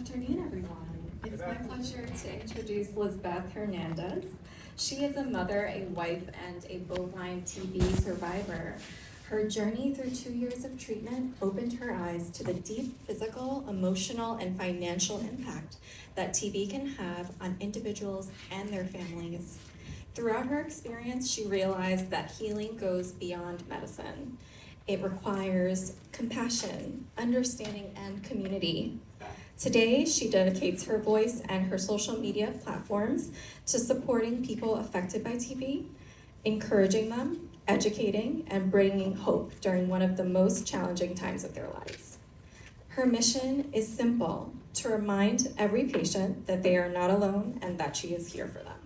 afternoon, everyone. It's my pleasure to introduce Lizbeth Hernandez. She is a mother, a wife, and a bovine TB survivor. Her journey through 2 years of treatment opened her eyes to the deep physical, emotional, and financial impact that TB can have on individuals and their families. Throughout her experience, she realized that healing goes beyond medicine. It requires compassion, understanding, and community. Today, she dedicates her voice and her social media platforms to supporting people affected by TB, encouraging them, educating, and bringing hope during one of the most challenging times of their lives. Her mission is simple: to remind every patient that they are not alone and that she is here for them.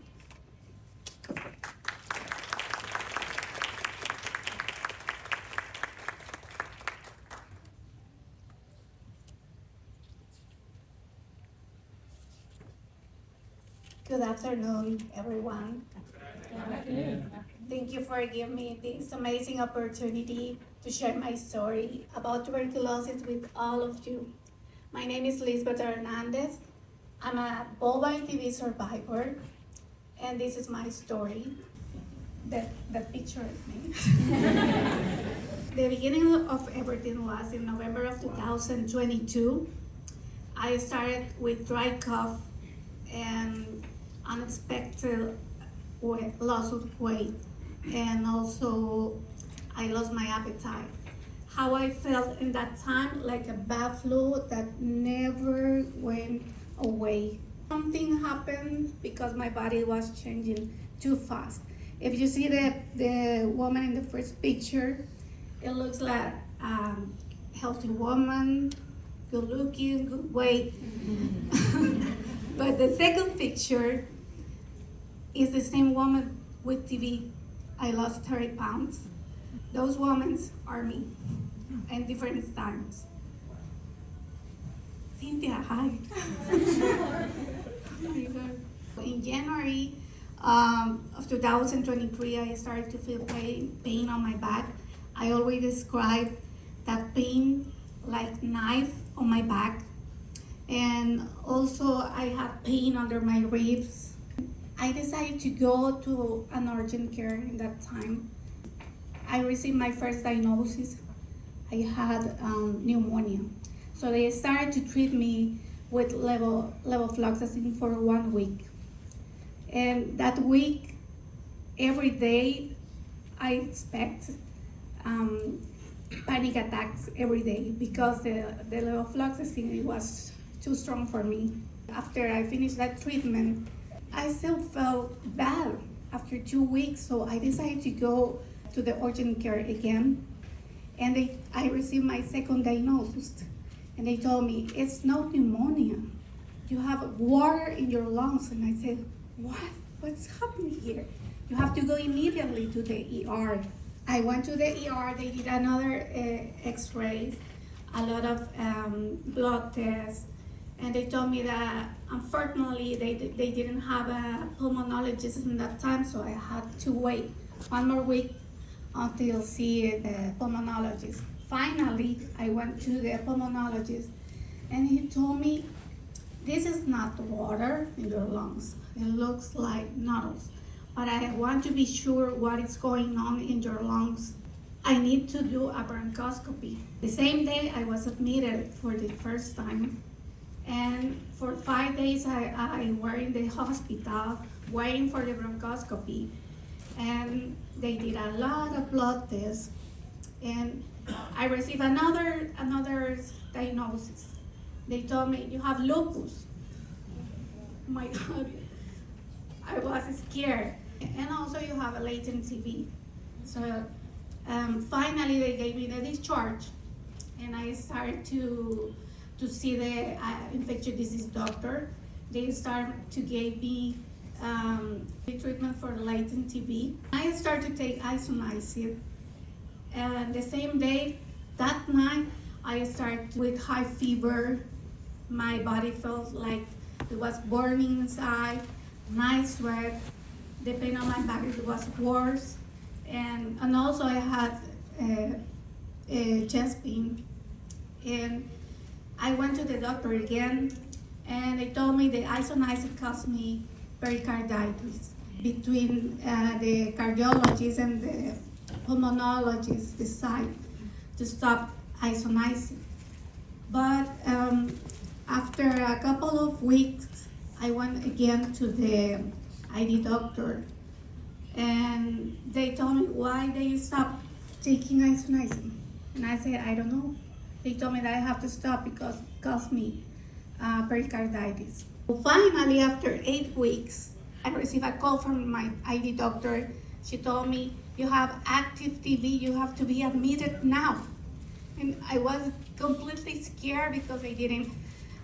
Good afternoon, everyone. Thank you for giving me this amazing opportunity to share my story about tuberculosis with all of you. My name is Lizbeth Hernandez. I'm a Bovine TB survivor, and this is my story. That picture is me. The beginning of everything was in November of 2022. I started with dry cough and unexpected loss of weight, and also I lost my appetite. How I felt in that time, like a bad flu that never went away. Something happened because my body was changing too fast. If you see the woman in the first picture, it looks like a healthy woman, good looking, good weight. But the second picture is the same woman with TB. I lost 30 pounds. Those women are me in different times. Cynthia, hi. In January of 2023, I started to feel pain on my back. I always describe that pain like knife on my back. And also I had pain under my ribs. I decided to go to an urgent care in that time. I received my first diagnosis. I had pneumonia. So they started to treat me with levofloxacin for 1 week. And that week, every day, I expect panic attacks every day because the levofloxacin was too strong for me. After I finished that treatment, I still felt bad after 2 weeks, so I decided to go to the urgent care again. And I received my second diagnosis, and they told me, it's not pneumonia. You have water in your lungs. And I said, what? What's happening here? You have to go immediately to the ER. I went to the ER, they did another x-ray, a lot of blood tests, and they told me that unfortunately they didn't have a pulmonologist in that time, so I had to wait 1 more week until see the pulmonologist. Finally, I went to the pulmonologist, and he told me, this is not water in your lungs. It looks like nodules, but I want to be sure what is going on in your lungs. I need to do a bronchoscopy. The same day I was admitted for the first time, and for 5 days I were in the hospital waiting for the bronchoscopy, and they did a lot of blood tests, and I received another diagnosis. They told me, you have lupus. Oh my God, I was scared. And also you have a latent TB. So finally they gave me the discharge, and I started to see the infectious disease doctor. They started to give me the treatment for latent TB. I started to take isoniazid, and the same day, that night, I started with high fever. My body felt like it was burning inside, night sweat. The pain on my back, it was worse. And also I had chest pain. And I went to the doctor again, And they told me the isoniazid caused me pericarditis. Between the cardiologist and the pulmonologist decide to stop isoniazid. But after a couple of weeks, I went again to the ID doctor, and they told me why they stopped taking isoniazid. And I said, I don't know. They told me that I have to stop because it caused me pericarditis. Finally, after 8 weeks, I received a call from my ID doctor. She told me, you have active TB, you have to be admitted now. And I was completely scared because I didn't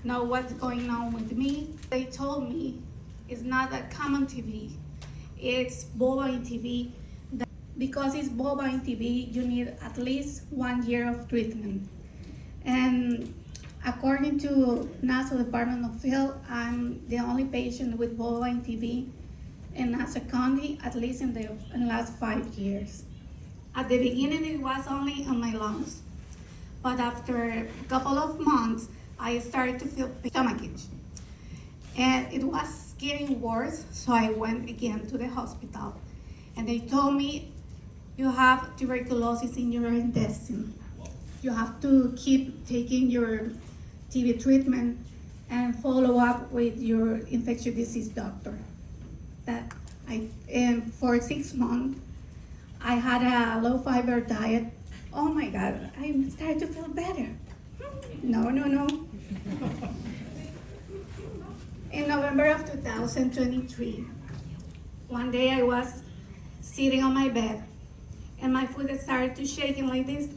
know what's going on with me. They told me it's not a common TB, it's bovine TB. Because it's bovine TB, you need at least 1 year of treatment. And according to Nassau Department of Health, I'm the only patient with bovine TB in Nassau County, at least in the last 5 years. At the beginning, it was only on my lungs. But after a couple of months, I started to feel stomachache. And it was getting worse, so I went again to the hospital. And they told me, you have tuberculosis in your intestine. You have to keep taking your TB treatment and follow up with your infectious disease doctor. And for 6 months, I had a low fiber diet. Oh my God, I started to feel better. No. In November of 2023, one day I was sitting on my bed and my foot started to shaking like this.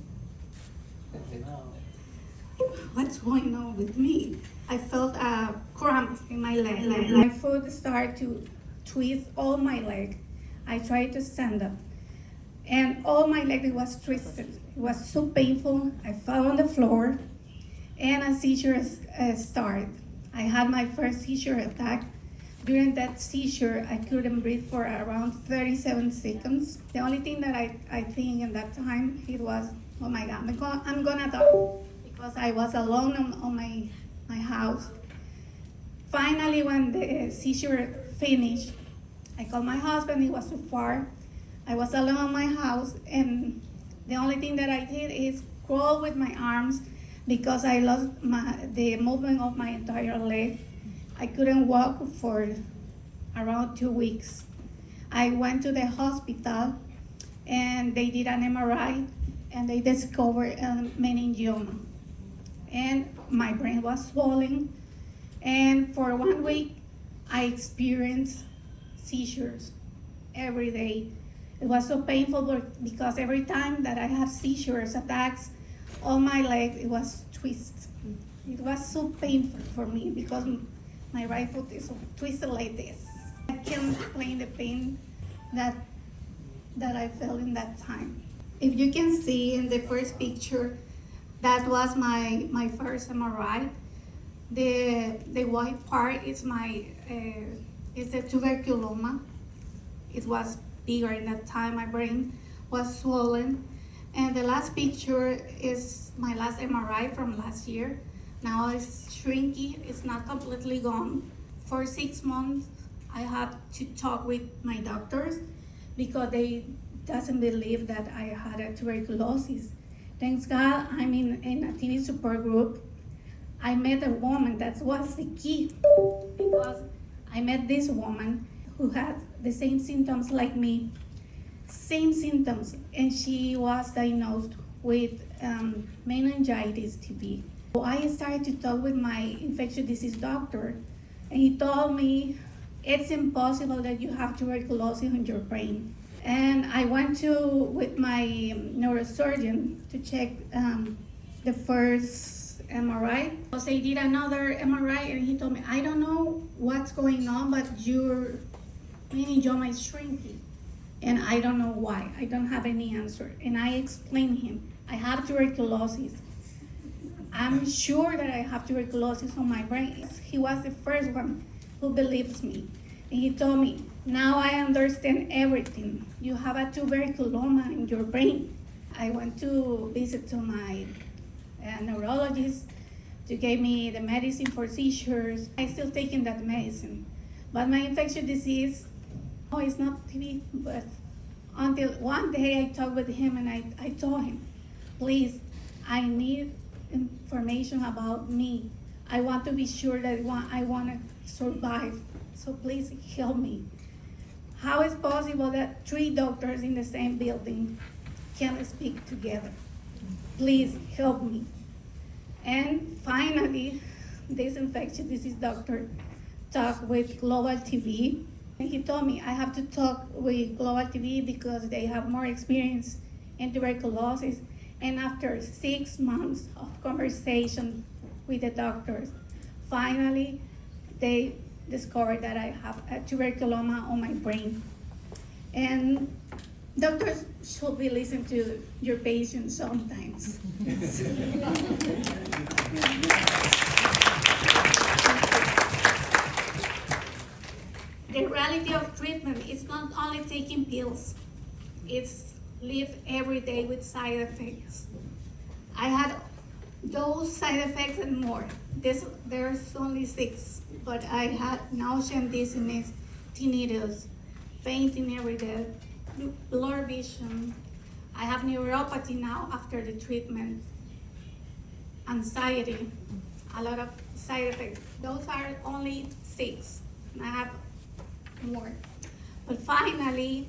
What's going on with me? I felt a cramp in my leg. My foot started to twist all my leg. I tried to stand up, and all my leg was twisted. It was so painful. I fell on the floor, and a seizure started. I had my first seizure attack. During that seizure, I couldn't breathe for around 37 seconds. The only thing that I think in that time, it was, oh my God, I'm gonna die. Because I was alone on my house. Finally, when the seizure finished, I called my husband. He was too far. I was alone in my house, and the only thing that I did is crawl with my arms because I lost the movement of my entire leg. I couldn't walk for around 2 weeks. I went to the hospital, and they did an MRI, and they discovered a meningioma. And my brain was swollen, and for 1 week, I experienced seizures every day. It was so painful because every time that I had seizures, attacks, on my leg, it was twisted. It was so painful for me because my right foot is twisted like this. I can't explain the pain that I felt in that time. If you can see in the first picture, that was my first MRI. The white part is is the tuberculoma. It was bigger in that time. My brain was swollen. And the last picture is my last MRI from last year. Now it's shrinking. It's not completely gone. For 6 months, I had to talk with my doctors because they doesn't believe that I had a tuberculosis. Thanks God, I'm in a TB support group. I met a woman, that was the key, because I met this woman who had the same symptoms like me, same symptoms, and she was diagnosed with meningitis TB. So I started to talk with my infectious disease doctor, and he told me, it's impossible that you have tuberculosis in your brain. And I went with my neurosurgeon to check the first MRI. So they did another MRI, and he told me, I don't know what's going on, but your meningioma is shrinking. And I don't know why. I don't have any answer. And I explained him, I have tuberculosis. I'm sure that I have tuberculosis on my brain. He was the first one who believes me. And he told me, now I understand everything. You have a tuberculoma in your brain. I went to visit to my neurologist, to give me the medicine for seizures. I still taking that medicine. But my infectious disease, oh, it's not TB, but until one day I talked with him and I told him, please, I need information about me. I want to be sure that I want to survive, so please help me. How is possible that 3 doctors in the same building can speak together? Please help me. And finally, this infectious disease doctor talked with Global TB, and he told me I have to talk with Global TB because they have more experience in tuberculosis. And after 6 months of conversation with the doctors, finally they discovered that I have a tuberculoma on my brain. And doctors should be listening to your patients sometimes. The reality of treatment is not only taking pills, it's live every day with side effects. I had those side effects and more. There's only 6, but I had nausea and dizziness, tinnitus, fainting every day, blurred vision. I have neuropathy now after the treatment, anxiety, a lot of side effects. Those are only 6, and I have more. But finally,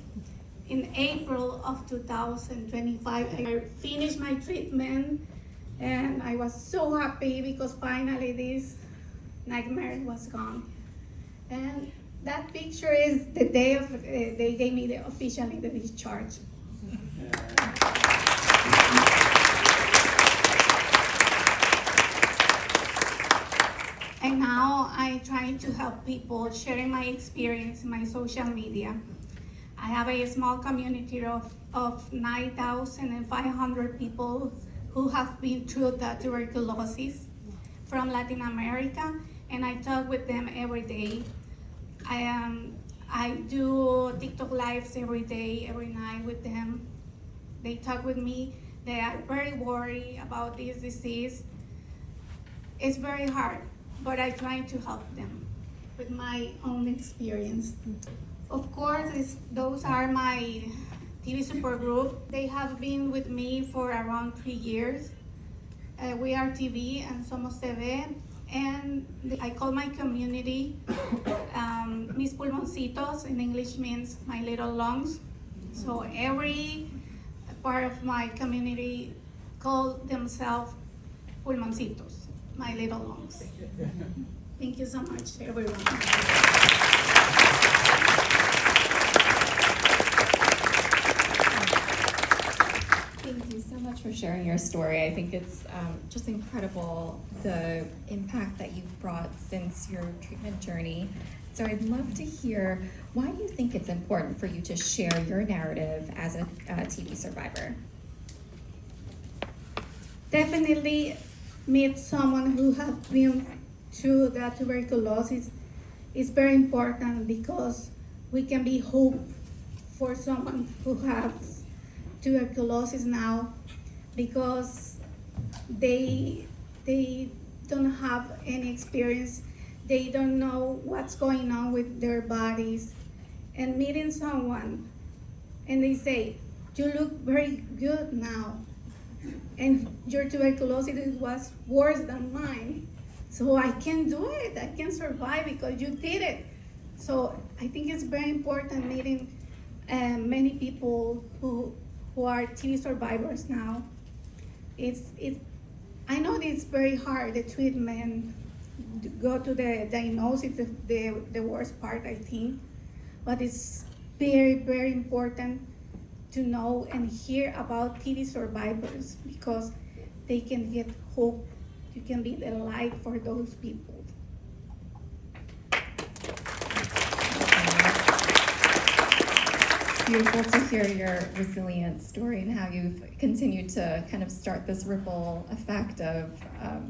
in April of 2025, I finished my treatment, and I was so happy because finally this nightmare was gone. And that picture is the day of they gave me officially the discharge. And now I try to help people, sharing my experience in my social media. I have a small community of 9,500 people who have been through the tuberculosis from Latin America, and I talk with them every day. I do TikTok lives every day, every night with them. They talk with me. They are very worried about this disease. It's very hard, but I try to help them with my own experience. Of course, those are my TB support group. They have been with me for around 3 years. We are TB and Somos TB, and I call my community Mis Pulmoncitos. In English means my little lungs. So every part of my community call themselves Pulmoncitos, my little lungs. Thank you so much, everyone. Thank you so much for sharing your story. I think it's just incredible the impact that you've brought since your treatment journey. So I'd love to hear, why do you think it's important for you to share your narrative as a TB survivor? Definitely meet someone who has been through the tuberculosis is very important because we can be hope for someone who has tuberculosis now, because they don't have any experience. They don't know what's going on with their bodies. And meeting someone and they say, you look very good now, and your tuberculosis was worse than mine, so I can do it, I can survive because you did it. So I think it's very important meeting many people who are TB survivors now. I know it's very hard, the treatment, to go to the diagnosis, the worst part, I think. But it's very, very important to know and hear about TB survivors, because they can get hope. You can be the light for those people. Beautiful to hear your resilient story and how you've continued to kind of start this ripple effect of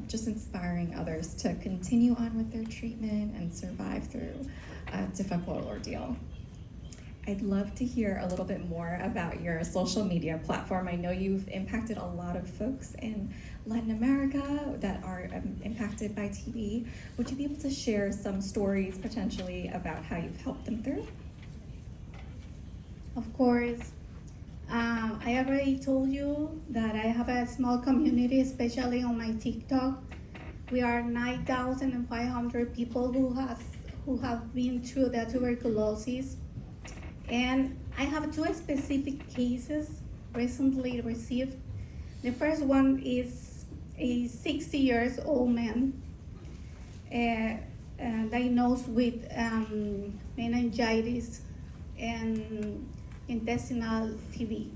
just inspiring others to continue on with their treatment and survive through a difficult ordeal. I'd love to hear a little bit more about your social media platform. I know you've impacted a lot of folks in Latin America that are impacted by TB. Would you be able to share some stories potentially about how you've helped them through? Of course. I already told you that I have a small community, especially on my TikTok. We are 9,500 people who have been through the tuberculosis. And I have two specific cases recently received. The first one is a 60 years old man diagnosed with meningitis and intestinal TB.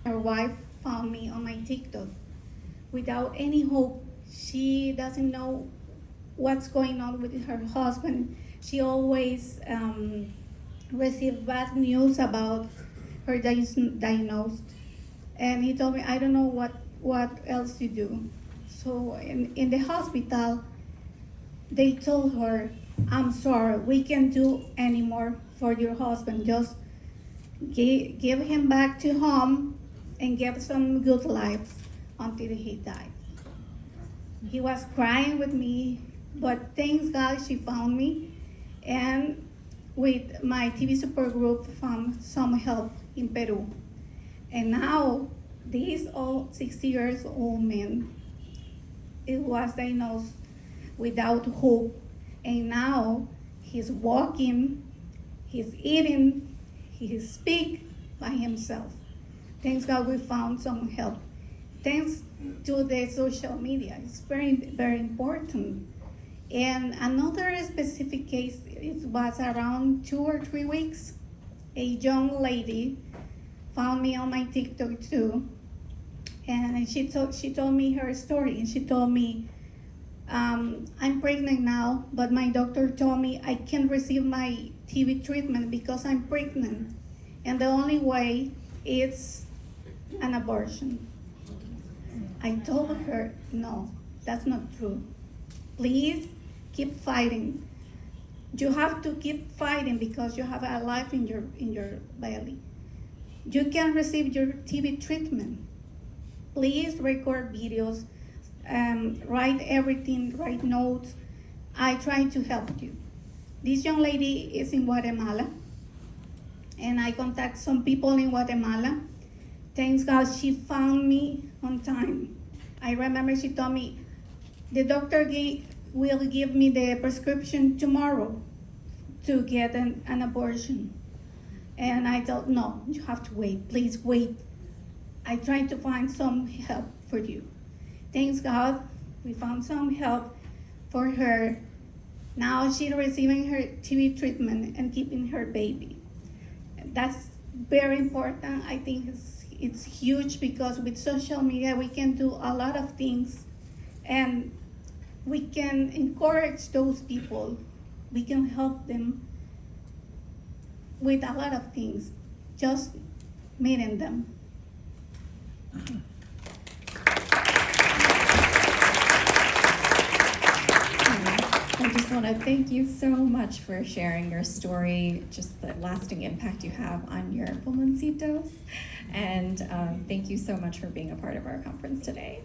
Her wife found me on my TikTok without any hope. She doesn't know what's going on with her husband. She always received bad news about her diagnosed. And he told me, I don't know what else to do. So in the hospital, they told her, I'm sorry, we can't do any more for your husband. Just give him back to home and give some good life until he died. He was crying with me, but thanks God she found me. And with my TB support group found some help in Peru. And now this old 60 years old man, it was diagnosed without hope. And now he's walking, he's eating, he speaks by himself. Thanks God we found some help. Thanks to the social media, it's very, very important. And another specific case, it was around 2 or 3 weeks. A young lady found me on my TikTok too. And she told me her story. And she told me, I'm pregnant now, but my doctor told me I can't receive my TB treatment because I'm pregnant. And the only way is an abortion. I told her, no, that's not true. Please keep fighting. You have to keep fighting because you have a life in your belly. You can receive your TB treatment. Please record videos, write everything, write notes. I try to help you. This young lady is in Guatemala, and I contact some people in Guatemala. Thanks God she found me on time. I remember she told me, the doctor will give me the prescription tomorrow to get an abortion. And I thought, no, you have to wait, please wait. I tried to find some help for you. Thanks God, we found some help for her. Now she's receiving her TB treatment and keeping her baby. That's very important. I think it's huge because with social media, we can do a lot of things and we can encourage those people. We can help them with a lot of things, just meeting them. I just want to thank you so much for sharing your story, just the lasting impact you have on your Pulmoncitos, and thank you so much for being a part of our conference today.